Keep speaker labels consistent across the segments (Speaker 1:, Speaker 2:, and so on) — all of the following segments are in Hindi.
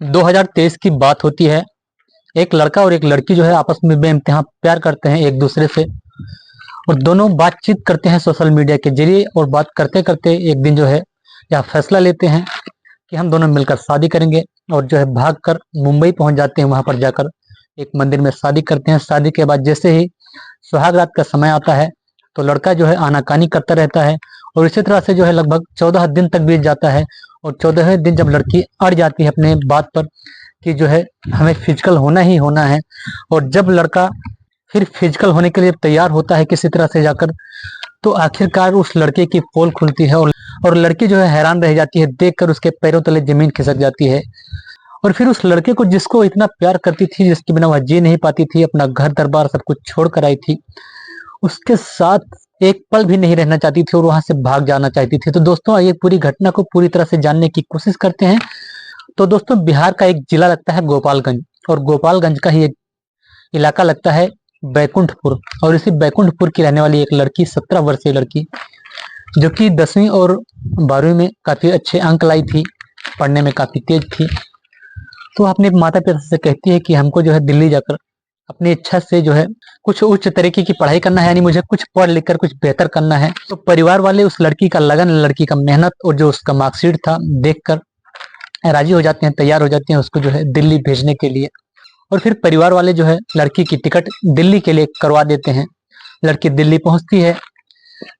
Speaker 1: 2023 की बात होती है। एक लड़का और एक लड़की जो है आपस में बेइंतहा प्यार करते हैं एक दूसरे से, और दोनों बातचीत करते हैं सोशल मीडिया के जरिए। और बात करते करते एक दिन जो है यह फैसला लेते हैं कि हम दोनों मिलकर शादी करेंगे, और जो है भागकर मुंबई पहुंच जाते हैं। वहां पर जाकर एक मंदिर में शादी करते हैं। शादी के बाद जैसे ही सुहाग रात का समय आता है तो लड़का जो है आनाकानी करता रहता है, और इसी तरह से जो है लगभग 14 दिन तक बीत जाता है। और 14वें दिन जब लड़की अड़ जाती है अपने बात पर कि जो है हमें फिजिकल होना ही होना है, और जब लड़का फिर फिजिकल होने के लिए तैयार होता है किसी तरह से जाकर, तो आखिरकार उस लड़के की पोल खुलती है, और लड़की जो है हैरान रह जाती है, देखकर उसके पैरों तले जमीन खिसक जाती है। और फिर उस लड़के को जिसको इतना प्यार करती थी, जिसके बिना वह जी नहीं पाती थी, अपना घर दरबार सब कुछ छोड़ कर आई थी, उसके साथ एक पल भी नहीं रहना चाहती थी और वहां से भाग जाना चाहती थी। तो दोस्तों, ये पूरी घटना को पूरी तरह से जानने की कोशिश करते हैं। तो दोस्तों, बिहार का एक जिला लगता है गोपालगंज, और गोपालगंज का ही एक इलाका लगता है बैकुंठपुर। और इसी बैकुंठपुर की रहने वाली एक लड़की, 17 वर्षीय लड़की, जो कि 10वीं और 12वीं में काफी अच्छे अंक लाई थी, पढ़ने में काफी तेज थी। तो अपने माता पिता से कहती है कि हमको जो है दिल्ली जाकर अपनी इच्छा से जो है कुछ उच्च तरीके की पढ़ाई करना है, यानी मुझे कुछ पढ़ लिख कर कुछ बेहतर करना है। तो परिवार वाले उस लड़की का लगन, लड़की का मेहनत और जो उसका मार्कशीट था देखकर राजी हो जाते हैं, तैयार हो जाते हैं उसको जो है दिल्ली भेजने के लिए। और फिर परिवार वाले जो है लड़की की टिकट दिल्ली के लिए करवा देते हैं। लड़की दिल्ली पहुंचती है,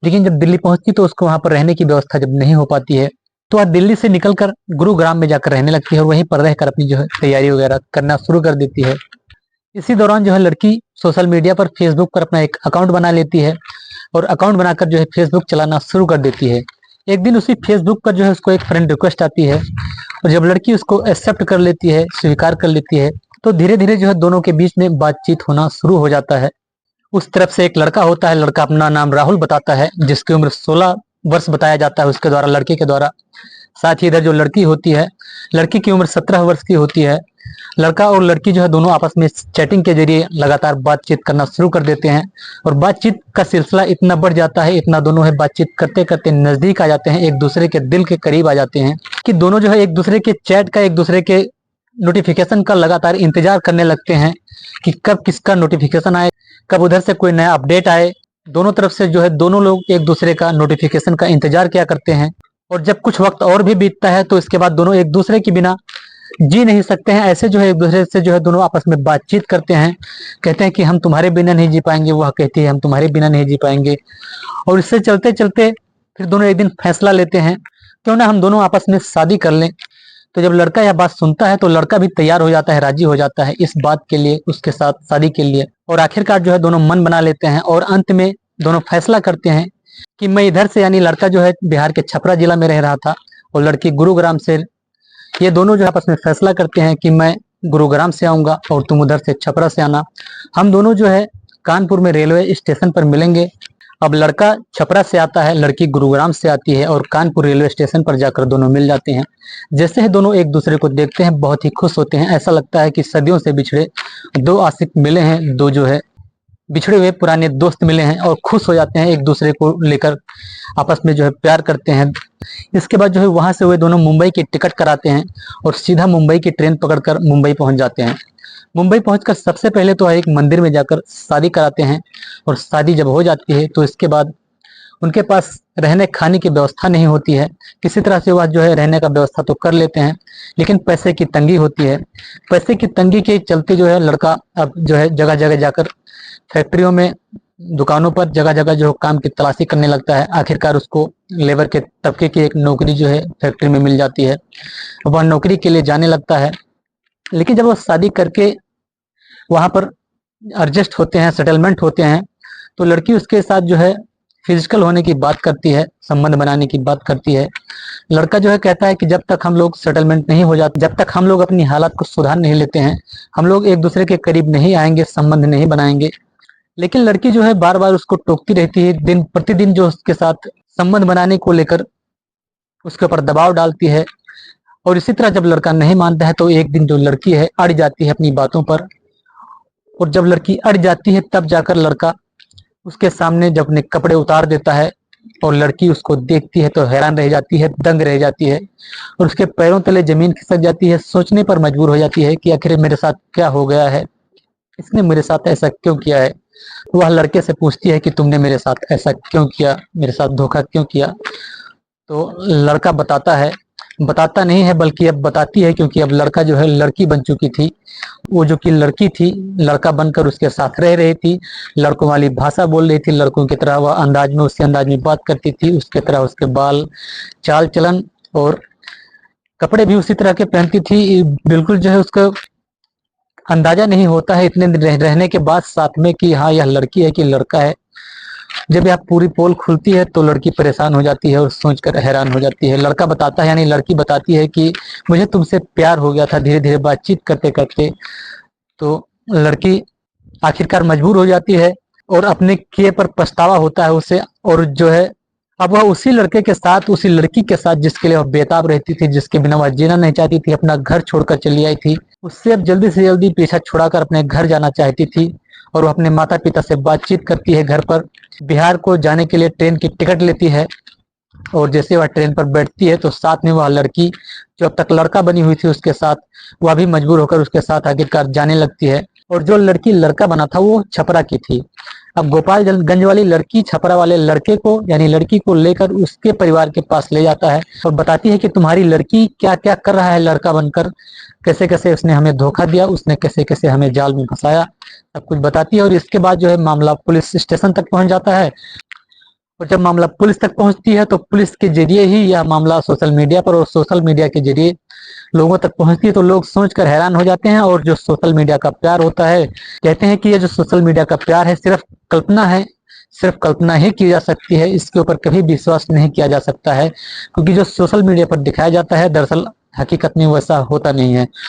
Speaker 1: लेकिन जब दिल्ली पहुंचती तो उसको वहां पर रहने की व्यवस्था जब नहीं हो पाती है, तो वह दिल्ली से निकलकर गुरुग्राम में जाकर रहने लगती है, और वहीं पर रहकर अपनी जो है तैयारी वगैरह करना शुरू कर देती है। इसी दौरान जो है लड़की सोशल मीडिया पर, फेसबुक पर अपना एक अकाउंट बना लेती है, और अकाउंट बनाकर जो है फेसबुक चलाना शुरू कर देती है। एक दिन उसी फेसबुक पर जो है उसको एक फ्रेंड रिक्वेस्ट आती है, और जब लड़की उसको एक्सेप्ट कर लेती है, स्वीकार कर लेती है, तो धीरे धीरे जो है दोनों के बीच में बातचीत होना शुरू हो जाता है। उस तरफ से एक लड़का होता है, लड़का अपना नाम राहुल बताता है, जिसकी उम्र 16 वर्ष बताया जाता है उसके द्वारा, लड़के के द्वारा। साथ ही इधर जो लड़की होती है, लड़की की उम्र 17 वर्ष की होती है। लड़का और लड़की जो है दोनों आपस में चैटिंग के जरिए लगातार बातचीत करना शुरू कर देते हैं, और बातचीत का सिलसिला इतना बढ़ जाता है, इतना दोनों है बातचीत करते करते नजदीक आ जाते हैं, एक दूसरे के दिल के करीब आ जाते हैं, कि दोनों जो है एक दूसरे के चैट का, एक दूसरे के नोटिफिकेशन का लगातार इंतजार करने लगते हैं कि कब किसका नोटिफिकेशन आए, कब उधर से कोई नया अपडेट आए। दोनों तरफ से जो है दोनों लोग एक दूसरे का नोटिफिकेशन का इंतजार किया करते हैं। और जब कुछ वक्त और भी बीतता है तो इसके बाद दोनों एक दूसरे के बिना जी नहीं सकते हैं। ऐसे जो है एक दूसरे से जो है दोनों आपस में बातचीत करते हैं, कहते हैं कि हम तुम्हारे बिना नहीं जी पाएंगे, वह कहती है हम तुम्हारे बिना नहीं जी पाएंगे। और इससे चलते चलते फिर दोनों एक दिन फैसला लेते हैं, क्यों ना हम दोनों आपस में शादी कर लें। तो जब लड़का यह बात सुनता है तो लड़का भी तैयार हो जाता है, राजी हो जाता है इस बात के लिए, उसके साथ शादी के लिए। और आखिरकार जो है दोनों मन बना लेते हैं, और अंत में दोनों फैसला करते हैं कि मैं इधर से, यानी लड़का जो है बिहार के छपरा जिला में रह रहा था और लड़की गुरुग्राम से, ये दोनों जो आपस में फैसला करते हैं कि मैं गुरुग्राम से आऊंगा और तुम उधर से छपरा से आना। हम दोनों जो है कानपुर में रेलवे स्टेशन पर मिलेंगे। अब लड़का छपरा से आता है, लड़की गुरुग्राम से आती है, और कानपुर रेलवे स्टेशन पर जाकर दोनों मिल जाते हैं। जैसे ही दोनों एक दूसरे को देखते हैं बहुत ही खुश होते हैं। ऐसा लगता है कि सदियों से बिछड़े दो आशिक मिले हैं, दो जो है बिछड़े हुए पुराने दोस्त मिले हैं, और खुश हो जाते हैं, एक दूसरे को लेकर आपस में जो है प्यार करते हैं। इसके बाद जो है वहां से वे दोनों मुंबई की टिकट कराते हैं, और सीधा मुंबई की ट्रेन पकड़कर मुंबई पहुंच जाते हैं। मुंबई पहुंचकर सबसे पहले तो एक मंदिर में जाकर शादी कराते हैं, और शादी जब हो जाती है तो इसके बाद उनके पास रहने खाने की व्यवस्था नहीं होती है। किसी तरह से वह जो है रहने का व्यवस्था तो कर लेते हैं, लेकिन पैसे की तंगी होती है। पैसे की तंगी के चलते जो है लड़का अब जो है जगह जगह जाकर फैक्ट्रियों में, दुकानों पर जगह जगह जो काम की तलाशी करने लगता है। आखिरकार उसको लेबर के तबके की एक नौकरी जो है फैक्ट्री में मिल जाती है, वह नौकरी के लिए जाने लगता है। लेकिन जब वो शादी करके वहां पर एडजस्ट होते हैं, सेटलमेंट होते हैं, तो लड़की उसके साथ जो है फिजिकल होने की बात करती है, संबंध बनाने की बात करती है। लड़का जो है कहता है कि जब तक हम लोग सेटलमेंट नहीं हो जाते, जब तक हम लोग अपनी हालत को सुधार नहीं लेते हैं, हम लोग एक दूसरे के करीब नहीं आएंगे, संबंध नहीं बनाएंगे। लेकिन लड़की जो है बार बार उसको टोकती रहती है, दिन प्रतिदिन जो उसके साथ संबंध बनाने को लेकर उसके ऊपर दबाव डालती है। और इसी तरह जब लड़का नहीं मानता है तो एक दिन जो लड़की है अड़ जाती है अपनी बातों पर, और जब लड़की अड़ जाती है तब जाकर लड़का उसके सामने जब अपने कपड़े उतार देता है, और लड़की उसको देखती है तो हैरान रह जाती है, दंग रह जाती है और उसके पैरों तले जमीन खिसक जाती है। सोचने पर मजबूर हो जाती है कि आखिर मेरे साथ क्या हो गया है, इसने मेरे साथ ऐसा क्यों किया है। वह लड़के से पूछती है कि तुमने मेरे साथ ऐसा क्यों किया, मेरे साथ धोखा क्यों किया। तो लड़का बताता नहीं है बल्कि अब बताती है, क्योंकि अब लड़का जो है लड़की बन चुकी थी। वो जो कि लड़की थी, लड़का बनकर उसके साथ रह रही थी, लड़कों वाली भाषा बोल रही थी, लड़कों की तरह वह अंदाज में उसके अंदाज में बात करती थी, उसके तरह उसके बाल, चाल चलन और कपड़े भी उसी तरह के पहनती थी। बिल्कुल जो है उसका अंदाजा नहीं होता है इतने दिन रहने के बाद साथ में कि हाँ यह लड़की है कि लड़का है। जब यह पूरी पोल खुलती है तो लड़की परेशान हो जाती है और सोचकर हैरान हो जाती है। लड़का बताता है, यानी लड़की बताती है कि मुझे तुमसे प्यार हो गया था धीरे धीरे बातचीत करते करते। तो लड़की आखिरकार मजबूर हो जाती है और अपने किए पर पछतावा होता है उसे। और जो है अब वह उसी लड़के के साथ, उसी लड़की के साथ जिसके लिए वह बेताब रहती थी, जिसके बिना वह जीना नहीं चाहती थी, अपना घर छोड़कर चली आई थी, उससे अब जल्दी से जल्दी पीछा छुड़ाकर अपने घर जाना चाहती थी। और वो अपने माता पिता से बातचीत करती है घर पर, बिहार को जाने के लिए ट्रेन की टिकट लेती है। और जैसे वह ट्रेन पर बैठती है तो साथ में वह लड़की जो अब तक लड़का बनी हुई थी उसके साथ, वह भी मजबूर होकर उसके साथ आखिरकार जाने लगती है। और जो लड़की लड़का बना था वो छपरा की थी। अब गोपालगंज वाली लड़की छपरा वाले लड़के को, यानी लड़की को लेकर उसके परिवार के पास ले जाता है और बताती है कि तुम्हारी लड़की क्या क्या कर रहा है लड़का बनकर, कैसे कैसे उसने हमें धोखा दिया, उसने कैसे कैसे हमें जाल में फंसाया, सब कुछ बताती है। और इसके बाद जो है मामला पुलिस स्टेशन तक पहुंच जाता है। और जब मामला पुलिस तक पहुंचती है तो पुलिस के जरिए ही यह मामला सोशल मीडिया पर और सोशल मीडिया के जरिए लोगों तक पहुंचती है। तो लोग सोचकर हैरान हो जाते हैं। और जो सोशल मीडिया का प्यार होता है, कहते हैं कि ये जो सोशल मीडिया का प्यार है सिर्फ कल्पना है, सिर्फ कल्पना ही की जा सकती है, इसके ऊपर कभी विश्वास नहीं किया जा सकता है, क्योंकि जो सोशल मीडिया पर दिखाया जाता है दरअसल हकीकत में वैसा होता नहीं है।